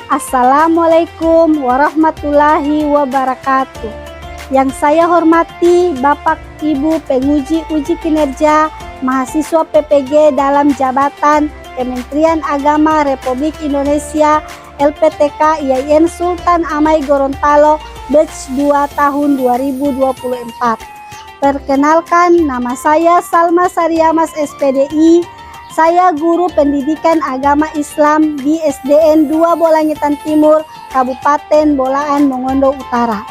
Assalamualaikum warahmatullahi wabarakatuh. Yang saya hormati Bapak Ibu penguji uji kinerja mahasiswa PPG dalam jabatan Kementerian Agama Republik Indonesia LPTK IAIN Sultan Amai Gorontalo Batch 2 tahun 2024. Perkenalkan, nama saya Salma Sariamas SPDI. Saya guru pendidikan agama Islam di SDN 2 Bolangitan Timur, Kabupaten Bolaan, Mongondo Utara.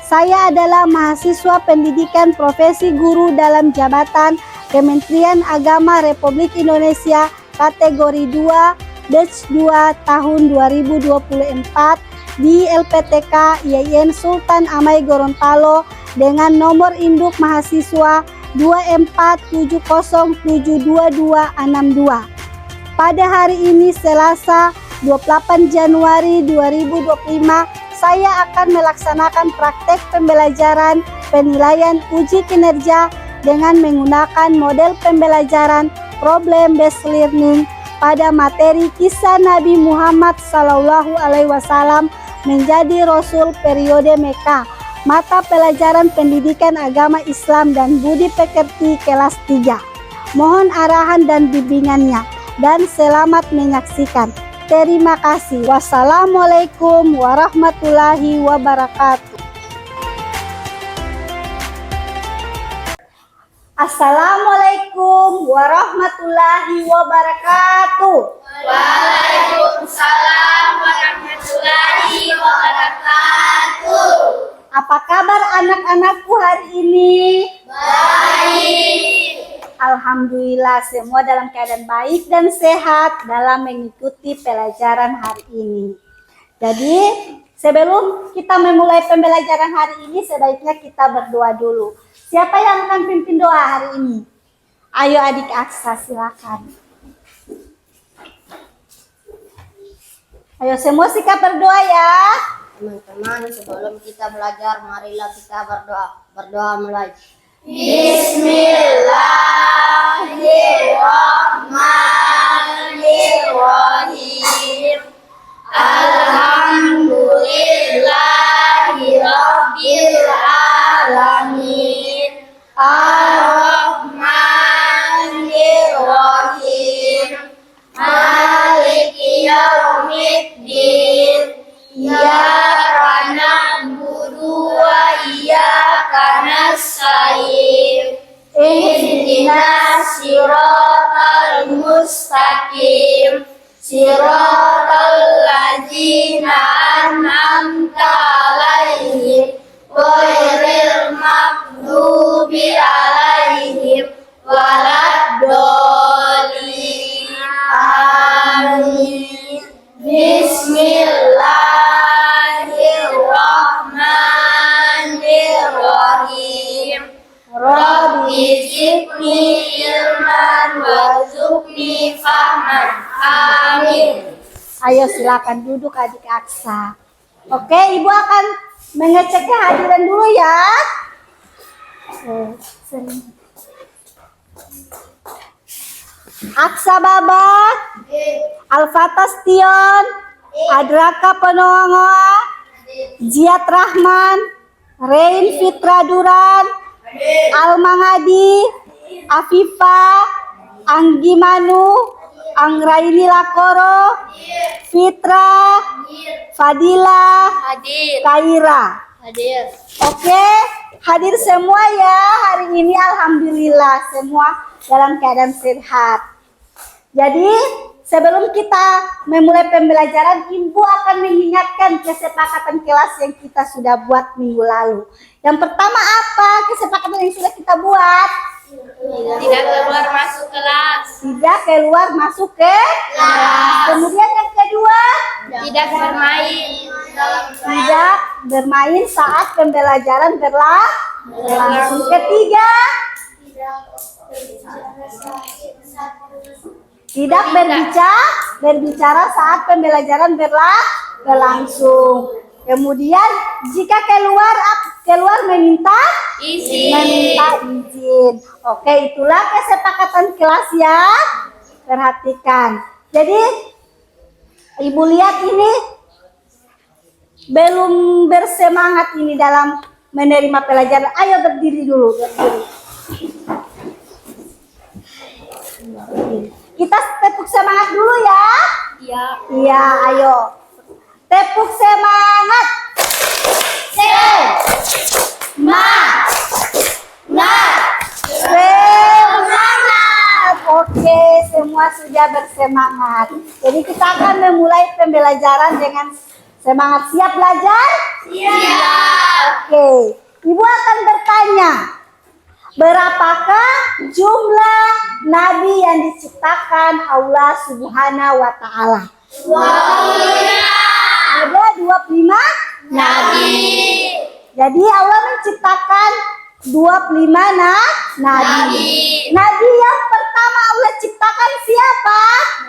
Saya adalah mahasiswa pendidikan profesi guru dalam jabatan Kementerian Agama Republik Indonesia kategori 2 Batch 2 tahun 2024 di LPTK IAIN Sultan Amai Gorontalo dengan nomor induk mahasiswa 247072262. Pada hari ini Selasa 28 Januari 2025 saya akan melaksanakan praktek pembelajaran penilaian uji kinerja dengan menggunakan model pembelajaran problem based learning pada materi kisah Nabi Muhammad SAW menjadi Rasul periode Mekah, mata pelajaran pendidikan agama Islam dan budi pekerti kelas 3. Mohon arahan dan bimbingannya dan selamat menyaksikan. Terima kasih. Wassalamualaikum warahmatullahi wabarakatuh. Assalamualaikum warahmatullahi wabarakatuh. Waalaikumsalam warahmatullahi wabarakatuh. Apa kabar anak-anakku hari ini? Baik. Alhamdulillah semua dalam keadaan baik dan sehat dalam mengikuti pelajaran hari ini. Jadi sebelum kita memulai pembelajaran hari ini sebaiknya kita berdoa dulu. Siapa yang akan pimpin doa hari ini? Ayo adik Aksa silakan. Ayo semua sikap berdoa ya. Teman-teman, sebelum kita belajar, marilah kita berdoa. Berdoa mulai. Bismillahirrahmanirrahim. Alhamdulillahirabbil alamin. Ar-Rahmanir-Rahim. Maliki yaumiddin. Iyyaka na'budu wa iyyaka nasta'in. Ihdinas siratal mustaqim. Siratal ladzina an'amta 'alaihim ghairil maghdubi 'alaihim waladdallin. Amin. Bismillahirrahmanirrahim. Rabbi zidni ilman warzuqni fahman. Amin. Ayo silakan duduk adik Aksa. Oke, Ibu akan mengecek kehadiran dulu ya. Aksa Baba, Al-Fatas Tion, Adraka Penoangoa, Jiat Rahman, Rein Fitra Duran, Almangadi, Afifa, Anggi Manu, Anggraini Lakoro, Fitra, Fadila, Kaira. Hadir. Oke, hadir semua ya hari ini. Alhamdulillah semua dalam keadaan sehat. Jadi sebelum kita memulai pembelajaran, Ibu akan mengingatkan kesepakatan kelas yang kita sudah buat minggu lalu. Yang pertama apa kesepakatan yang sudah kita buat? Tidak keluar masuk kelas. Tidak keluar masuk ke kelas. Kemudian yang kedua, Tidak bermain. tidak bermain saat pembelajaran berlangsung. Ketiga, tidak berbicara saat pembelajaran berlangsung. Kemudian jika keluar meminta izin. Oke, itulah kesepakatan kelas ya. Perhatikan. Jadi Ibu lihat ini belum bersemangat ini dalam menerima pelajaran, ayo berdiri dulu, berdiri. Kita tepuk semangat dulu ya. Iya. Iya, ayo. Tepuk semangat. Semangat. Oke, semua sudah bersemangat. Jadi kita akan memulai pembelajaran dengan semangat. Siap belajar? Siap. Oke. Ibu akan bertanya, berapakah jumlah nabi yang diciptakan Allah Subhanahu wa taala? Ada 25 nabi. Jadi Allah menciptakan 25 nabi. Nabi yang pertama Allah ciptakan siapa?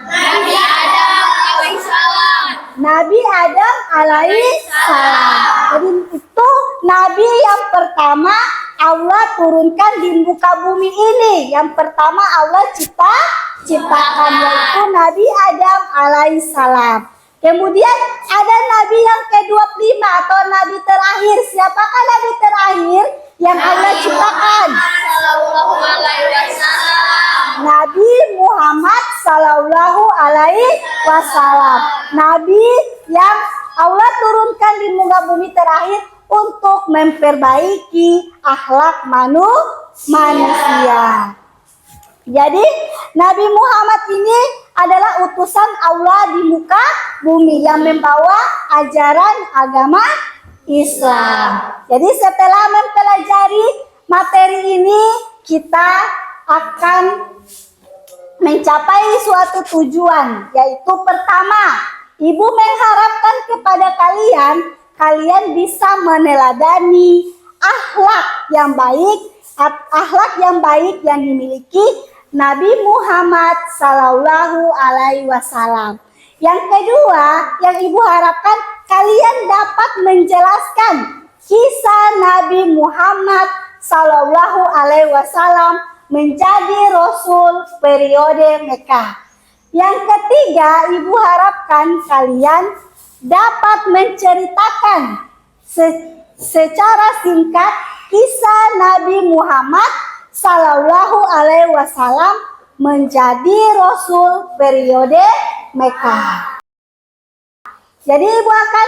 Nabi Adam alaihissalam. Nabi Adam alaihissalam. Jadi itu nabi yang pertama Allah turunkan di muka bumi ini. Yang pertama Allah ciptakan yaitu Nabi Adam alaihissalam. Kemudian ada nabi yang ke-25 atau nabi terakhir. Siapakah nabi terakhir yang Allah ciptakan? Sallallahu alaihi wasallam. Nabi Muhammad sallallahu alaihi wasallam. Nabi yang Allah turunkan di muka bumi terakhir untuk memperbaiki akhlak manusia. Jadi Nabi Muhammad ini adalah utusan Allah di muka bumi yang membawa ajaran agama Islam. Jadi setelah mempelajari materi ini, kita akan mencapai suatu tujuan, yaitu pertama, Ibu mengharapkan kepada kalian bisa meneladani akhlak yang baik yang dimiliki Nabi Muhammad sallallahu alaihi wasallam. Yang kedua, yang Ibu harapkan kalian dapat menjelaskan kisah Nabi Muhammad sallallahu alaihi wasallam menjadi rasul periode Mekah. Yang ketiga, Ibu harapkan kalian dapat menceritakan secara singkat kisah Nabi Muhammad sallallahu alaihi wasallam menjadi rasul periode Mekah. Jadi Ibu akan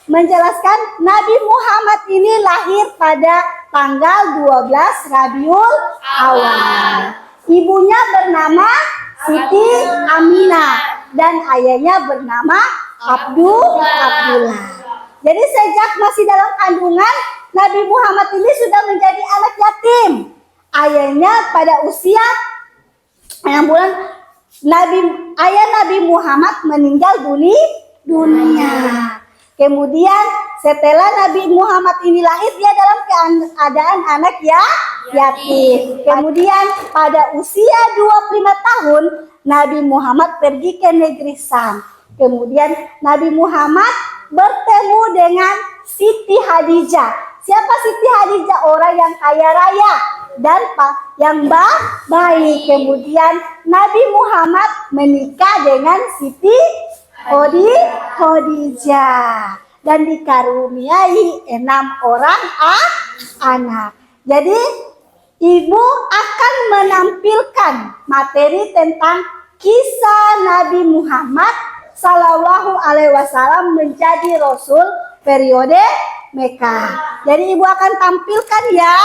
menjelaskan Nabi Muhammad ini lahir pada tanggal 12 Rabiul Awal. Ibunya bernama Siti Aminah dan ayahnya bernama Abdullah. Jadi sejak masih dalam kandungan, Nabi Muhammad ini sudah menjadi anak yatim. Ayahnya pada usia 6 bulan, ayah Nabi Muhammad meninggal dunia. Kemudian setelah Nabi Muhammad ini lahir, dia dalam keadaan anak yatim. Kemudian pada usia 25 tahun, Nabi Muhammad pergi ke negeri Sam. Kemudian Nabi Muhammad bertemu dengan Siti Khadijah. Siapa Siti Khadijah? Orang yang kaya raya dan yang baik. Kemudian Nabi Muhammad menikah dengan Siti Khadijah dan dikaruniai 6 orang anak. Jadi Ibu akan menampilkan materi tentang kisah Nabi Muhammad sallallahu alaihi wasallam menjadi rasul periode Mekah. Jadi Ibu akan tampilkan ya.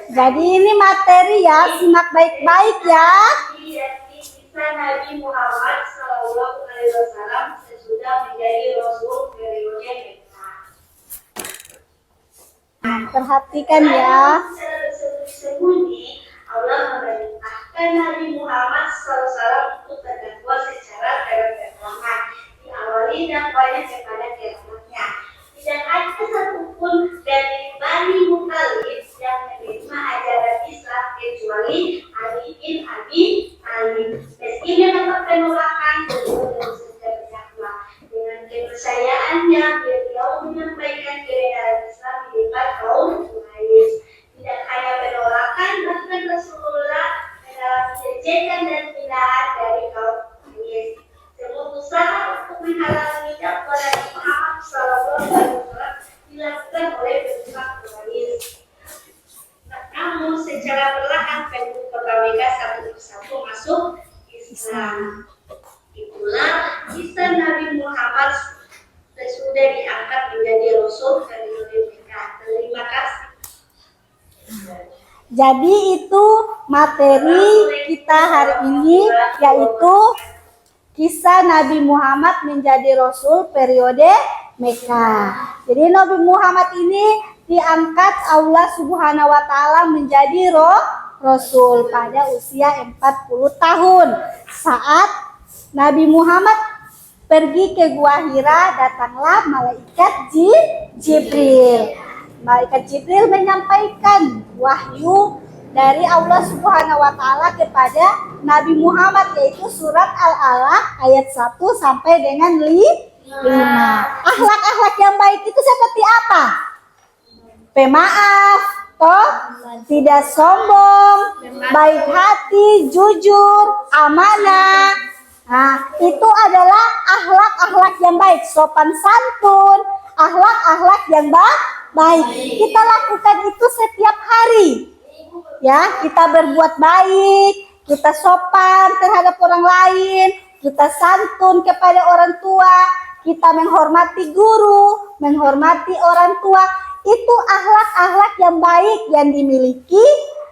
Jadi ini materi ya, simak baik-baik ya. Kisah Nabi Muhammad SAW sesudah menjadi Rasul periode Mekah. Perhatikan ya. Secara bersembunyi, Allah memerintahkan Nabi Muhammad SAW untuk berdakwah secara terang-terangan. Diawali dakwahnya kepada kerabatnya. Tidak ada satupun dari Bani Muthalib yang menerima ajaran Islam kecuali Ali bin Abi Thalib. Meski mendapat penolakan, beliau terus berdakwah. Dengan kepercayaannya, beliau menyampaikan kebenaran Islam di depan kaum Quraisy. Tidak hanya penolakan, bahkan Rasulullah mengalami ejekan dan hinaan dari kaum Quraisy. Semua usaha untuk menghalangi dakwah Nabi Muhammad SAW dilakukan oleh pihak Quraisy. Namun secara perlahan penduduk kota Mekah satu persatu masuk Islam. Itulah kisah Nabi Muhammad sesudah diangkat menjadi Rasul periode Mekah. Terima kasih. Jadi itu materi kita hari ini, yaitu kisah Nabi Muhammad menjadi Rasul periode Mekah. Jadi Nabi Muhammad ini diangkat Allah Subhanahu wa Ta'ala menjadi Rasul pada usia 40 tahun. Saat Nabi Muhammad pergi ke Gua Hira, datanglah malaikat Jibril. Malaikat Jibril menyampaikan wahyu dari Allah Subhanahu wa Ta'ala kepada Nabi Muhammad, yaitu surat Al-Alaq ayat 1 sampai dengan 5. Akhlak-akhlak yang baik itu seperti apa? Pemaaf, tidak sombong, baik hati, jujur, amanah. Nah, itu adalah akhlak-akhlak yang baik, sopan santun, akhlak-akhlak yang baik. Kita lakukan itu setiap hari. Ya, kita berbuat baik, kita sopan terhadap orang lain, kita santun kepada orang tua, kita menghormati guru, menghormati orang tua. Itu akhlak-akhlak yang baik yang dimiliki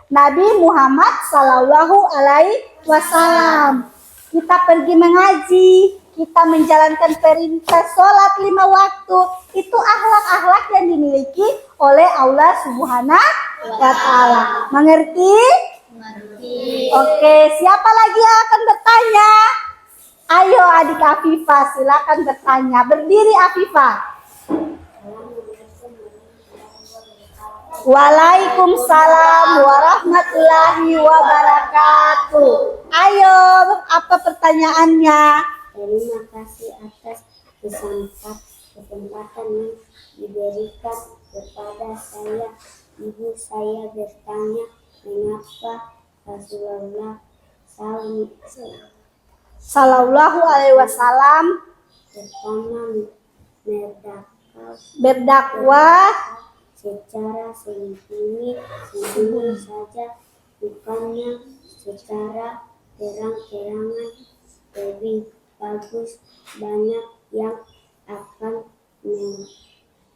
Nabi Muhammad Sallallahu Alaihi Wasallam. Kita pergi mengaji, kita menjalankan perintah sholat 5 waktu. Itu akhlak-akhlak yang dimiliki oleh Allah Subhanahu wa Ta'ala. Mengerti? Mengerti. Oke, siapa lagi yang akan bertanya? Ayo adik Afifah, silakan bertanya. Berdiri Afifah. Waalaikumsalam warahmatullahi wabarakatuh. Ayo, apa pertanyaannya? Terima kasih atas kesempatan yang diberikan kepada saya. Ibu saya bertanya, mengapa Rasulullah Sallallahu alaihi wasallam pertama berdakwah secara sembunyi saja, bukannya secara terang-terangan. Lebih bagus banyak yang akan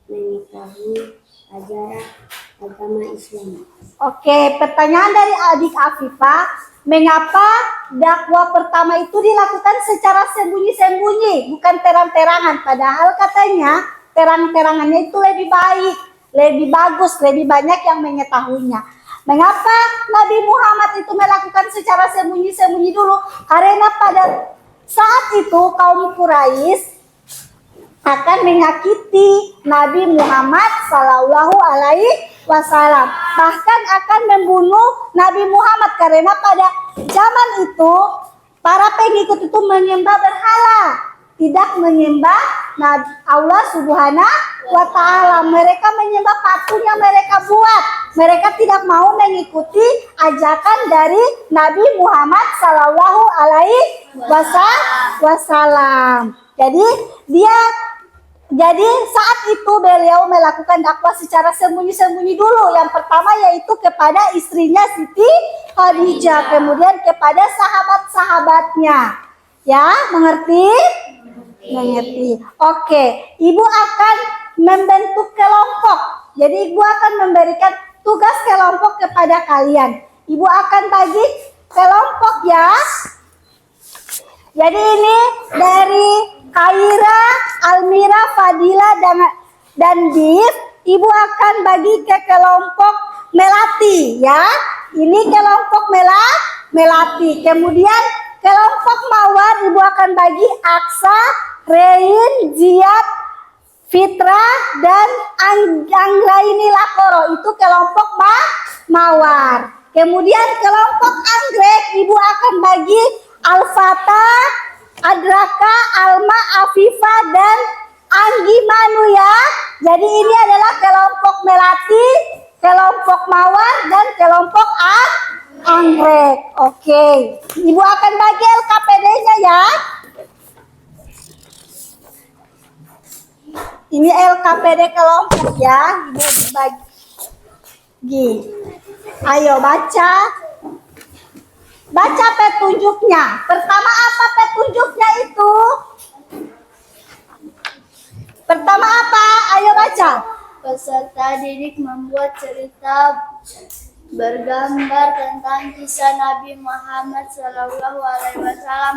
mengetahui ajaran agama Islam. Oke, pertanyaan dari adik Afifah, mengapa dakwah pertama itu dilakukan secara sembunyi-sembunyi, bukan terang-terangan? Padahal katanya terang-terangannya itu lebih baik, lebih bagus, lebih banyak yang mengetahuinya. Mengapa Nabi Muhammad itu melakukan secara sembunyi-sembunyi dulu? Karena pada saat itu kaum Quraisy akan menyakiti Nabi Muhammad Sallallahu Alaihi Wasallam, bahkan akan membunuh Nabi Muhammad karena pada zaman itu para pengikut itu menyembah berhala, tidak menyembah Allah Subhanahu wa Ta'ala. Mereka menyembah patung yang mereka buat. Mereka tidak mau mengikuti ajakan dari Nabi Muhammad Sallallahu Alaihi Wasallam. Jadi saat itu beliau melakukan dakwah secara sembunyi-sembunyi dulu. Yang pertama yaitu kepada istrinya Siti Khadijah, kemudian kepada sahabat-sahabatnya. Ya, mengerti? Mengerti. Oke, ibu akan membentuk kelompok. Jadi ibu akan memberikan tugas kelompok kepada kalian. Ibu akan bagi kelompok ya. Jadi ini dari Kaira, Almira, Fadila, dan Div. Ibu akan bagi ke kelompok Melati ya. Ini kelompok Melati. Kemudian kelompok Mawar ibu akan bagi Aksa, Rein, Ziad, Fitra, dan Anggraini Lakoro. Itu kelompok Mawar. Kemudian kelompok Anggrek ibu akan bagi Al-Fatah, Adraka, Alma, Afifa, dan Anggi Manu ya. Jadi ini adalah kelompok Melati, kelompok Mawar, dan kelompok Anggrek. Oke, ibu akan bagi LKPD-nya ya. Ini LKPD kelompok ya, ibu bagi. Ayo baca. Baca petunjuknya. Pertama apa petunjuknya itu? Pertama apa? Ayo baca. Peserta didik membuat cerita bergambar tentang kisah Nabi Muhammad SAW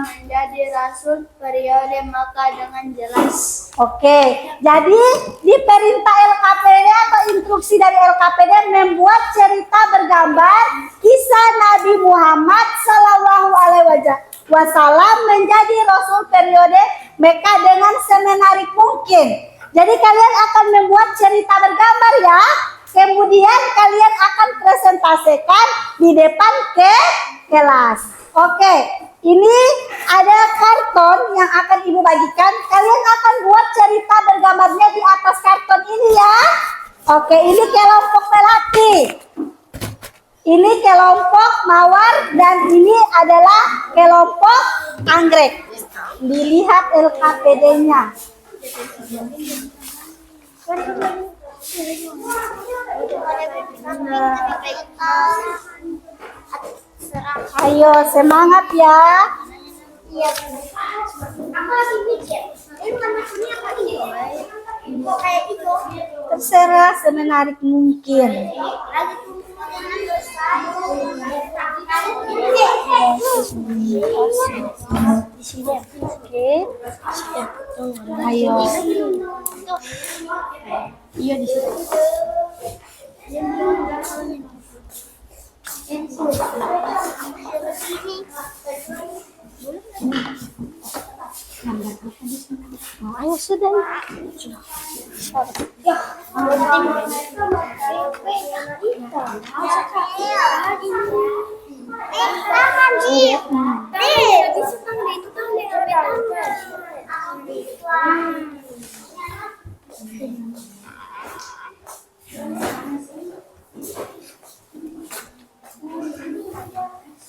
menjadi Rasul periode Makkah dengan jelas. Oke, jadi di perintah LKPD atau instruksi dari LKPD membuat cerita bergambar kisah Nabi Muhammad SAW menjadi Rasul periode Makkah dengan semenarik mungkin. Jadi kalian akan membuat cerita bergambar ya. Kemudian kalian akan presentasikan di depan kelas. Oke, ini ada karton yang akan ibu bagikan. Kalian akan buat cerita bergambarnya di atas karton ini ya. Oke, ini kelompok Melati. Ini kelompok Mawar dan ini adalah kelompok Anggrek. Dilihat LKPD-nya. Ayo semangat ya. Iya. Aku lagi mikir. Ini bukan maksudnya apa ini? Kok kayak itu? Terserah semenarik mungkin. Lagi Oke. Ayo. Iya di situ. Ayo sudah. Tangan sih. Bisa tangan itu tangan.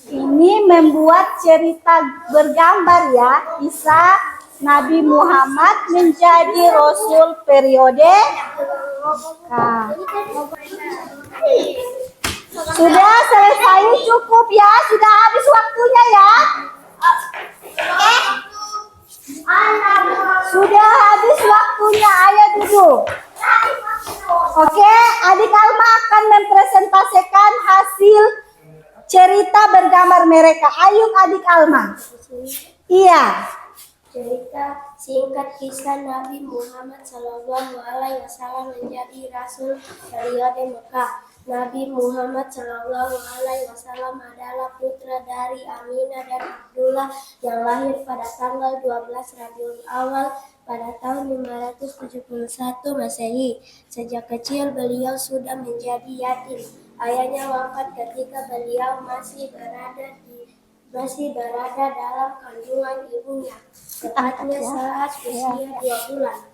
Ini membuat cerita bergambar ya, kisah Nabi Muhammad menjadi Rasul periode Mekah. Sudah selesai, cukup ya, sudah habis waktunya ya. Sudah habis waktunya, ayo duduk. Oke, adik Alma akan mempresentasikan hasil cerita bergambar mereka. Ayo adik Alma. Iya. Cerita singkat kisah Nabi Muhammad Sallallahu Alaihi Wasallam menjadi Rasul periode Mekah. Nabi Muhammad Sallallahu Alaihi Wasallam adalah putra dari Aminah dan Abdullah yang lahir pada tanggal 12 Rabiul Awal pada tahun 571 Masehi. Sejak kecil beliau sudah menjadi yatim. Ayahnya wafat ketika beliau masih berada dalam kandungan ibunya, tepatnya saat usia 2 bulan.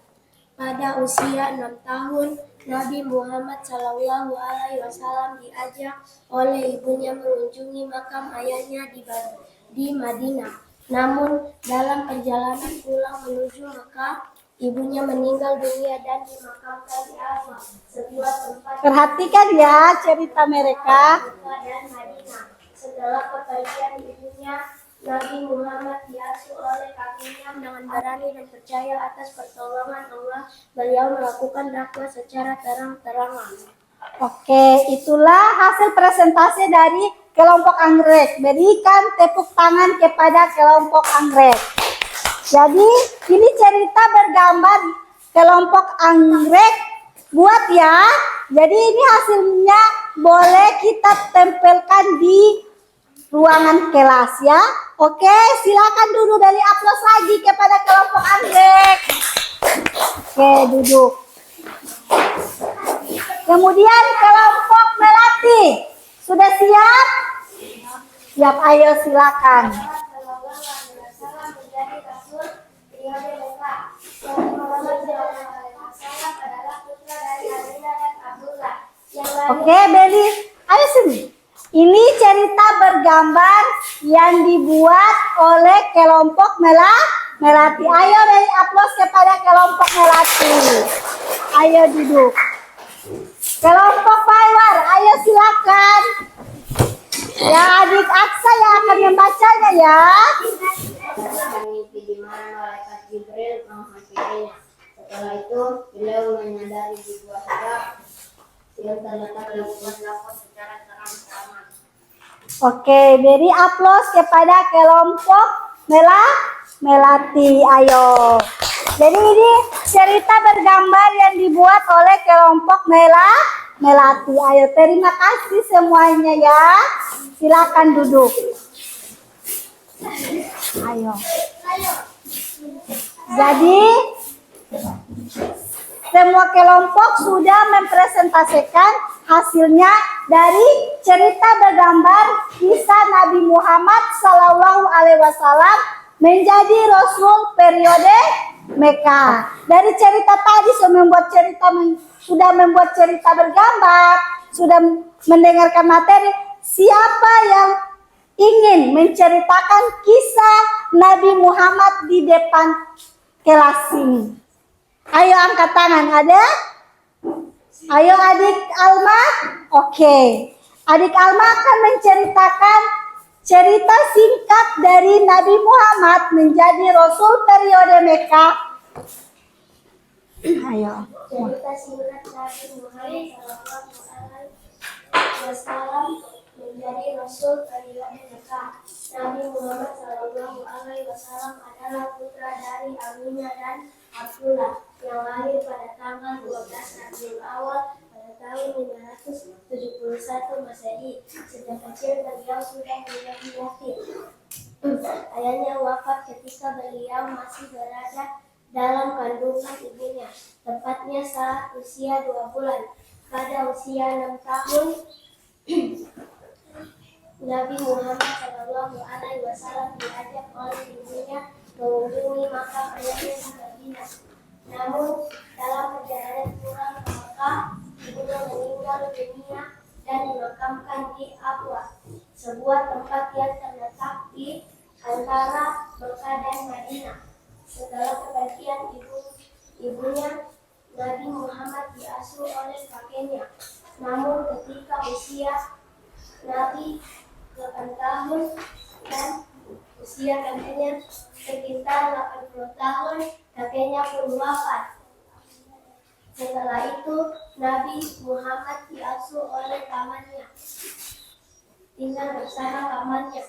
Pada usia 6 tahun, Nabi Muhammad Sallallahu Alaihi Wasallam diajak oleh ibunya mengunjungi makam ayahnya di Madinah. Namun, dalam perjalanan pulang menuju Mekah, ibunya meninggal dunia dan dimakamkan di Arafah, sebuah tempat Perhatikan ya cerita mereka. Mekah dan Madinah. Setelah kepergian ibunya, Nabi Muhammad diasuh oleh kakeknya dengan berani dan percaya atas pertolongan Allah. Beliau melakukan dakwah secara terang-terangan. Oke, itulah hasil presentasi dari kelompok anggrek. Berikan tepuk tangan kepada kelompok anggrek. Jadi ini cerita bergambar kelompok anggrek buat ya. Jadi ini hasilnya boleh kita tempelkan di ruangan kelas ya. Oke, silakan duduk, dari aplaus lagi kepada kelompok anggrek. Oke, duduk. Kemudian kelompok melati. Sudah siap? Siap, ayo silakan. Oke, Beli, ayo sini. Ini cerita bergambar yang dibuat oleh kelompok melati. Ayo beri aplaus kepada kelompok melati. Ayo duduk. Kelompok Faiwar, ayo silakan. Ya, adik Aksa yang akan membacanya ya. Mimpi di mana malaikat Jibril menghampirinya. Setelah itu, beliau menyadari di buah hijab yang terletak di buah lapor secara terang-terangan. Oke, beri aplaus kepada kelompok melati. Ayo. Jadi ini cerita bergambar yang dibuat oleh kelompok melati. Ayo, terima kasih semuanya ya. Silakan duduk. Ayo. Jadi semua kelompok sudah mempresentasikan hasilnya dari cerita bergambar kisah Nabi Muhammad Sallallahu Alaihi Wasallam menjadi Rasul periode Mekah. Dari cerita tadi sudah membuat cerita bergambar, sudah mendengarkan materi. Siapa yang ingin menceritakan kisah Nabi Muhammad di depan kelas ini? Ayo angkat tangan, ada? Ayo adik Alma. Oke. Adik Alma akan menceritakan cerita singkat dari Nabi Muhammad menjadi Rasul periode Mekah. Ayo. Cerita singkat Nabi Muhammad SAW menjadi Rasul periode Mekah. Nabi Muhammad SAW adalah putra dari Aminah dan Abdullah yang lahir pada tanggal 12 Rabiul Awal pada tahun 571 Masehi. Sejak kecil beliau sudah menjadi yatim. Ayahnya wafat ketika beliau masih berada dalam kandungan ibunya, tepatnya saat usia 2 bulan. Pada usia 6 tahun, Nabi Muhammad Shallallahu Alaihi Wasallam diajak oleh ibunya mengunjungi makam ayahnya di Madinah. Namun dalam perjalanan pulang ke Mekah, ibunya meninggal dunia dan dimakamkan di Abwa, sebuah tempat yang terletak di antara Mekah dan Madinah. Setelah kematian ibunya, Nabi Muhammad diasuh oleh kakeknya. Namun ketika usia Nabi 8 tahun dan usia kakeknya sekitar 80 tahun, kakeknya pun wafat. Setelah itu, Nabi Muhammad diasuh oleh pamannya, tinggal bersama pamannya.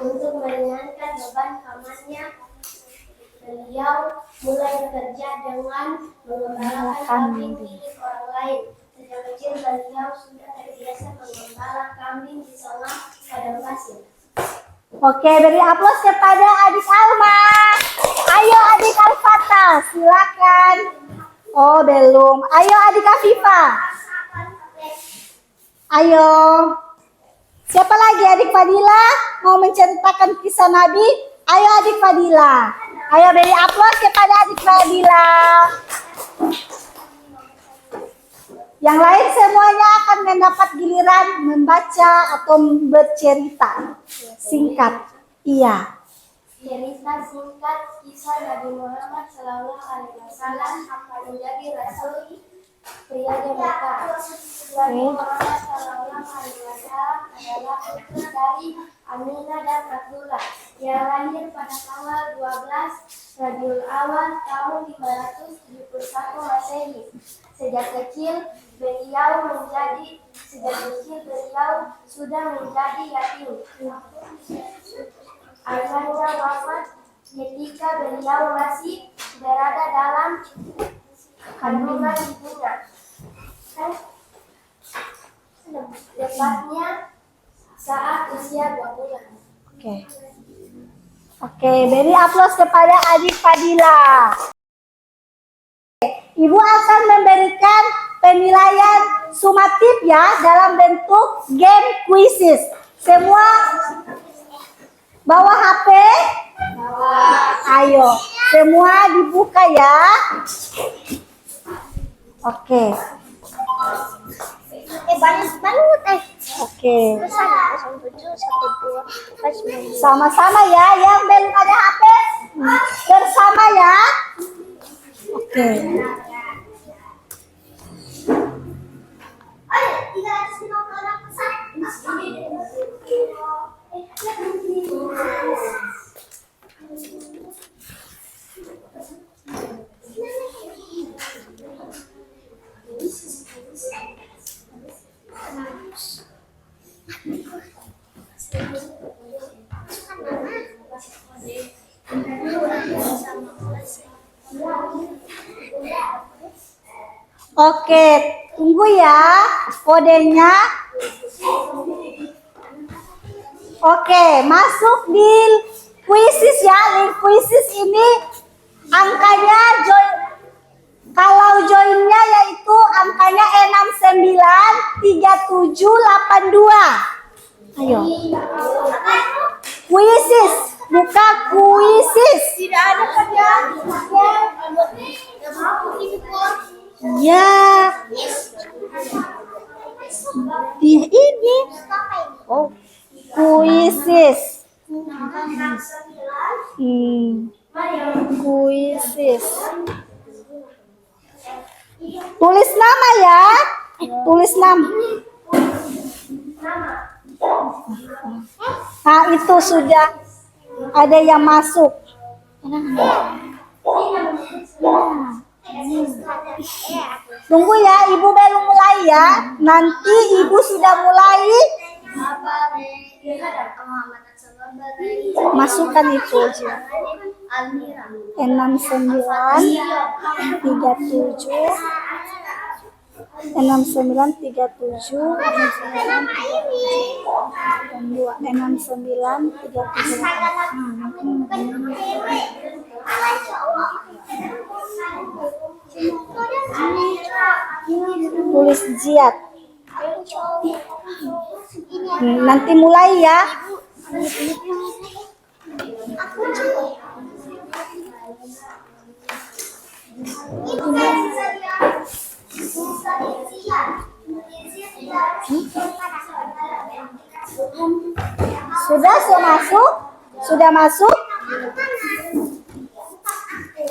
Untuk meringankan beban pamannya, beliau mulai bekerja dengan mengembalakan kambing milik orang lain. Sejak kecil beliau sudah terbiasa menggembala kambing di tengah padang pasir. Oke, beri aplaus kepada adik Alma. Ayo adik Al-Fatah, silakan. Oh, belum. Ayo adik Afifa. Ayo. Siapa lagi adik Fadila? Mau menceritakan kisah Nabi? Ayo adik Fadila. Ayo beri aplaus kepada adik Fadila. Yang lain semuanya akan mendapat giliran membaca atau bercerita. Singkat. Iya. Cerita singkat kisah Nabi Muhammad Sallallahu Alaihi Wasallam menjadi rasul pria di Mekah. Nabi Muhammad Sallallahu Alaihi Wasallam adalah putra dari Aminah dan Abdullah yang lahir pada tanggal 12 Rabiul Awal tahun 571 Masehi. Sejak kecil beliau sudah menjadi yatim. Ayahnya wafat ketika beliau masih berada dalam kandungan ibunya. Tepatnya saat usia 2 bulan. Oke, beri aplaus kepada adik Fadila. Ibu akan memberikan penilaian sumatif ya dalam bentuk game quizzes. Semua bawa HP? Ayo, semua dibuka ya. Oke. Banyak banget Oke. 1, 7, 1, 2, 9. Sama-sama ya, yang belum ada HP bersama ya. Oke. Oke, tunggu ya kodenya. Oke, masuk di quizzes ya. Di quizzes ini angkanya kalau joinnya yaitu angkanya 693782. Ayo. Quizzes, buka quizzes. Tidak ada kerjaan. Ya. Di ini. Oh, quizzes. Quizzes. Tulis nama ya. Tulis nama. Nah, itu sudah ada yang masuk. Tunggu ya, ibu belum mulai ya. Nanti ibu sudah mulai. Masukkan itu aja. 6937 6937 Tulis Ziad. Nanti mulai ya. Sudah masuk? Sudah masuk?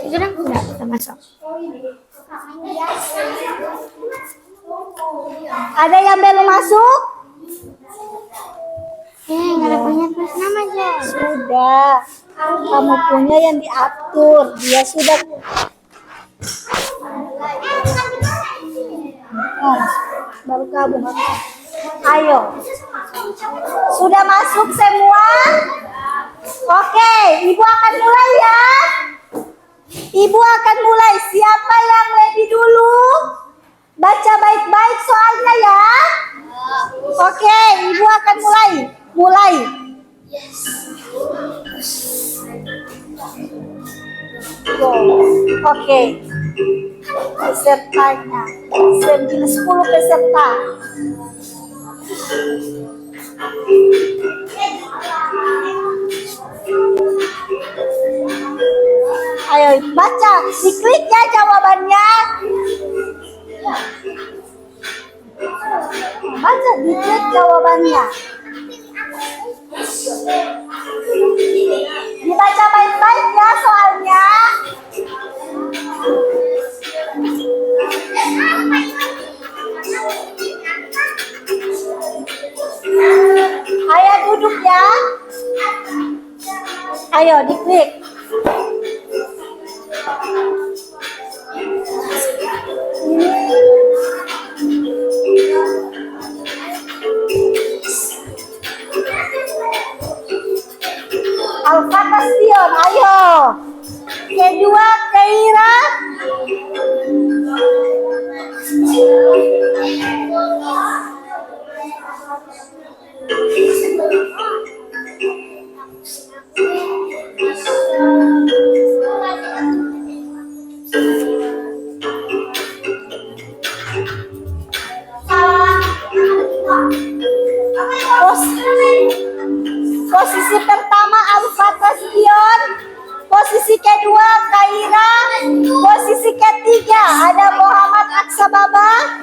Sudah kita masuk. Ada yang belum masuk? Nggak ada punya tulis nama aja. Sudah. Kamu punya yang diatur. Dia sudah. Oh, baru gabung. Ayo. Sudah masuk semua? Oke, Ibu akan mulai ya. Ibu akan mulai. Siapa yang lebih dulu? Baca baik-baik soalnya ya. Oke, Ibu akan mulai. Mulai. Oke. Pesertanya 10 peserta. Ayo baca, diklik ya jawabannya. Baca, diklik jawabannya. Dibaca baik-baik ya soalnya. Ayo duduk ya. Ayo diklik. Al-Fatastion, ayo. Kedua, Keira. Posisi pertama Al-Fatastion, posisi kedua Kaira, posisi ketiga ada Muhammad Aksababa,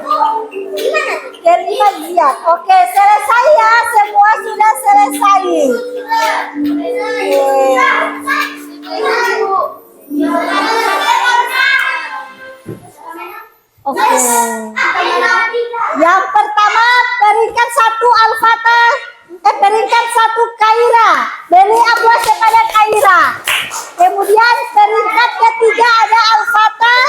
kelima Ziad. Oke, selesai ya, semua sudah selesai. Oke. Yang pertama peringkat 1 Al-Fatah. Peringkat 1 Kaira. Beri aplaus kepada Kaira. Kemudian peringkat ketiga ada Al-Fatah.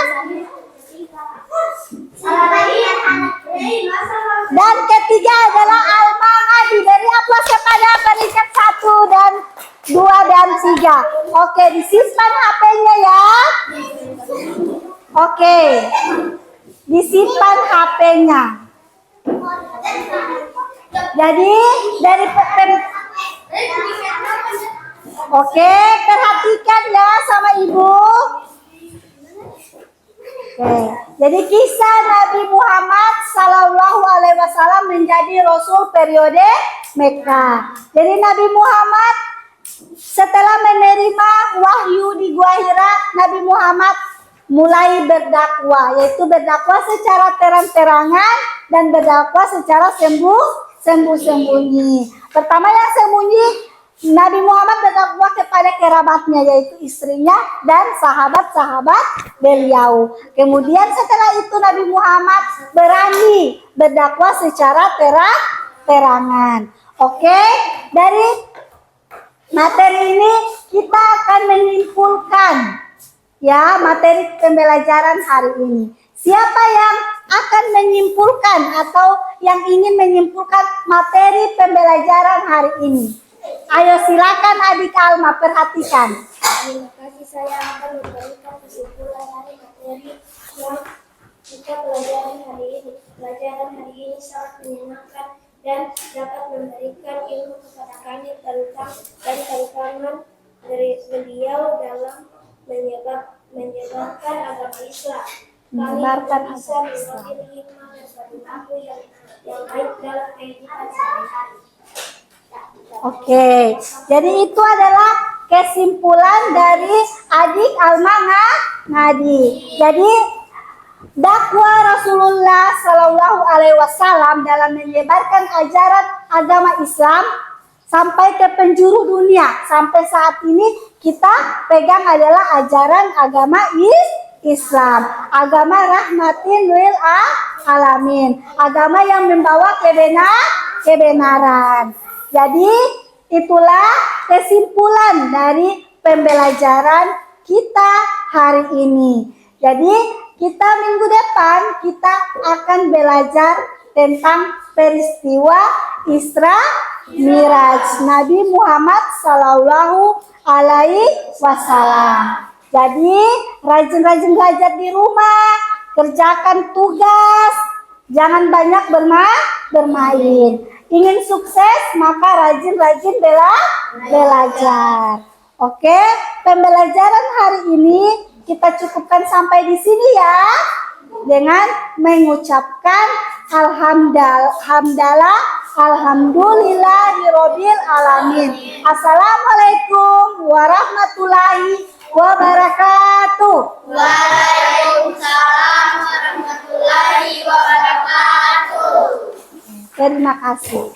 Dan ketiga adalah Al-Ma'adi. Beri aplaus kepada peringkat 1 dan 2 dan 3. Oke, disimpan HP-nya ya. Oke. Disimpan HP-nya. Jadi dari Oke, perhatikan ya sama Ibu. Oke, jadi kisah Nabi Muhammad Sallallahu Alaihi Wasallam menjadi Rasul periode Mekah. Jadi Nabi Muhammad setelah menerima wahyu di Gua Hira, Nabi Muhammad mulai berdakwah, yaitu berdakwah secara terang-terangan dan berdakwah secara sembunyi. Pertama yang sembunyi, Nabi Muhammad berdakwah kepada kerabatnya, yaitu istrinya dan sahabat-sahabat beliau. Kemudian setelah itu Nabi Muhammad berani berdakwah secara terang-terangan. Oke, dari materi ini kita akan menyimpulkan ya materi pembelajaran hari ini. Siapa yang akan menyimpulkan atau yang ingin menyimpulkan materi pembelajaran hari ini? Ayo silakan Adik Alma, perhatikan. Terima kasih, saya akan memberikan kesimpulan dari materi yang kita pelajari hari ini. Pelajaran hari ini sangat menyenangkan dan dapat memberikan ilmu kepada kami tentang dan tantangan dari beliau dalam menyebarkan agama Islam. menyebarkan bisa agama Islam. mengambil hikmah dan perilaku yang baik dalam kehidupan sehari-hari. Oke, jadi itu adalah kesimpulan dari adik Alma Ngadi. Jadi dakwah Rasulullah Shallallahu Alaihi Wasallam dalam menyebarkan ajaran agama Islam sampai ke penjuru dunia. Sampai saat ini kita pegang adalah ajaran agama Islam, agama rahmatin lil alamin, agama yang membawa kebenaran. Jadi itulah kesimpulan dari pembelajaran kita hari ini. Jadi kita minggu depan kita akan belajar tentang peristiwa Isra Miraj Nabi Muhammad Sallallahu Alaihi Wasallam. Jadi rajin-rajin belajar di rumah, kerjakan tugas, jangan banyak bermain. Ingin sukses maka rajin-rajin belajar. Oke, pembelajaran hari ini kita cukupkan sampai di sini ya, dengan mengucapkan alhamdulillahirobbil alamin. Assalamualaikum warahmatullahi wabarakatuh. Waalaikumsalam warahmatullahi wabarakatuh. Terima kasih.